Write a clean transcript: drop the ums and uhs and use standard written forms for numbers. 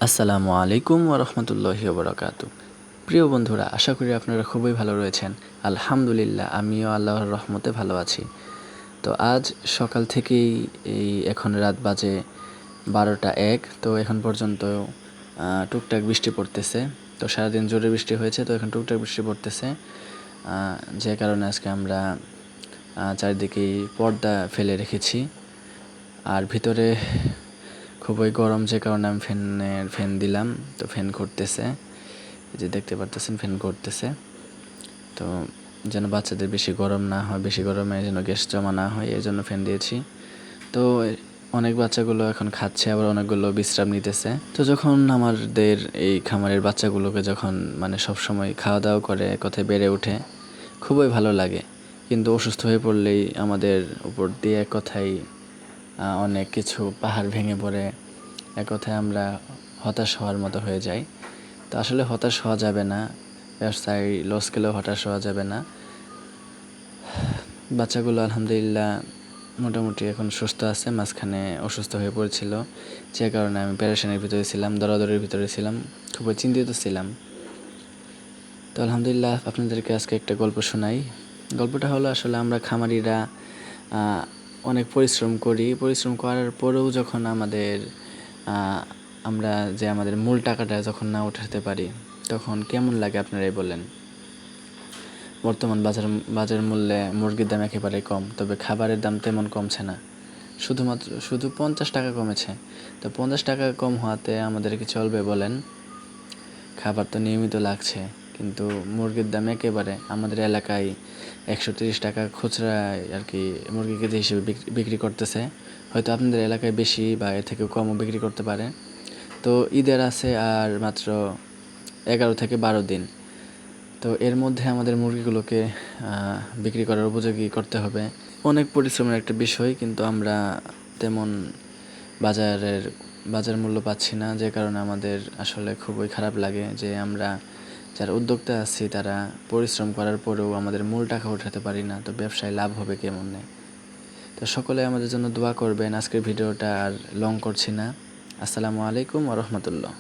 আসসালামু আলাইকুম ওয়া রাহমাতুল্লাহি ওয়া বারাকাতুহু। প্রিয় বন্ধুরা, আশা করি আপনারা খুবই ভালো রয়েছেন। আলহামদুলিল্লাহ, আমিও আল্লাহর রহমতে ভালো আছি। তো আজ সকাল থেকেই এখন রাত বাজে 12টা 1। তো এখন পর্যন্ত টুকটাক বৃষ্টি পড়তেছে। তো সারাদিন জোরে বৃষ্টি হয়েছে, তো এখন টুকটাক বৃষ্টি পড়তেছে, যে কারণে আজকে আমরা চারিদিকেই পর্দা ফেলে রেখেছি। আর ভিতরে খুবই গরম, যে কারণে আমি ফ্যান দিলাম। তো ফ্যান ঘুরতেছে, যে দেখতে পারতেছেন ফ্যান ঘুরতেছে। তো যেন বাচ্চাদের বেশি গরম না হয়, বেশি গরমে যেন গ্যাস জমা না হয়, এই জন্য ফ্যান দিয়েছি। তো অনেক বাচ্চাগুলো এখন খাচ্ছে, আবার অনেকগুলো বিশ্রাম নিতেছে। তো যখন আমাদের এই খামারের বাচ্চাগুলোকে যখন সবসময় খাওয়া দাওয়া করে কোথায় বেড়ে ওঠে, খুবই ভালো লাগে। কিন্তু অসুস্থ হয়ে পড়লেই আমাদের উপর দিয়ে এক কথায় অনেক কিছু পাহাড় ভেঙে পড়ে, এক কথায় আমরা হতাশ হওয়ার মতো হয়ে যাই। তো আসলে হতাশ হওয়া যাবে না, ব্যবসায় লস গেলেও হতাশ হওয়া যাবে না। বাচ্চাগুলো আলহামদুলিল্লাহ মোটামুটি এখন সুস্থ আছে, মাঝখানে অসুস্থ হয়ে পড়েছিল, যে কারণে আমি প্যারেশানির ভিতরে ছিলাম, দৌড়াদৌড়ির ভিতরে ছিলাম, খুবই চিন্তিত ছিলাম। তো আলহামদুলিল্লাহ, আপনাদেরকে আজকে একটা গল্প শোনাই। গল্পটা হলো, আসলে আমরা খামারিরা অনেক পরিশ্রম করি। পরিশ্রম করার পরেও যখন আমরা আমাদের মূল টাকাটা যখন না উঠাতে পারি, তখন কেমন লাগে আপনারাই বলেন। বর্তমান বাজার মূল্যে মুরগির দাম একেবারে কম, তবে খাবারের দাম তেমন কমছে না। শুধু 50 টাকা কমেছে। তো 50 টাকা কম হওয়াতে আমাদের কি চলবে বলেন? খাবার তো নিয়মিত লাগছে, কিন্তু মুরগির দাম একেবারে আমাদের এলাকায় 130 টাকা খুচরা আর কি মুরগি কেজি হিসেবে বিক্রি করতেছে। হয়তো আপনাদের এলাকায় বেশি বা এর থেকেও কমও বিক্রি করতে পারে। তো ঈদের আছে আর মাত্র 11 থেকে 12 দিন। তো এর মধ্যে আমাদের মুরগিগুলোকে বিক্রি করার উপযোগী করতে হবে। অনেক পরিশ্রমের একটা বিষয়, কিন্তু আমরা তেমন বাজার মূল্য পাচ্ছি না, যে কারণে আমাদের আসলে খুবই খারাপ লাগে যে আমরা যারা উদ্যোক্তা আছি তারা পরিশ্রম করার পরেও আমাদের মূল টাকা উঠাতে পারি না। তো ব্যবসায় লাভ হবে কেমনে? তো সকলে আমাদের জন্য দোয়া করবেন। আজকের ভিডিওটা আর লং করছি না। আসসালামু আলাইকুম ওয়া রাহমাতুল্লাহ।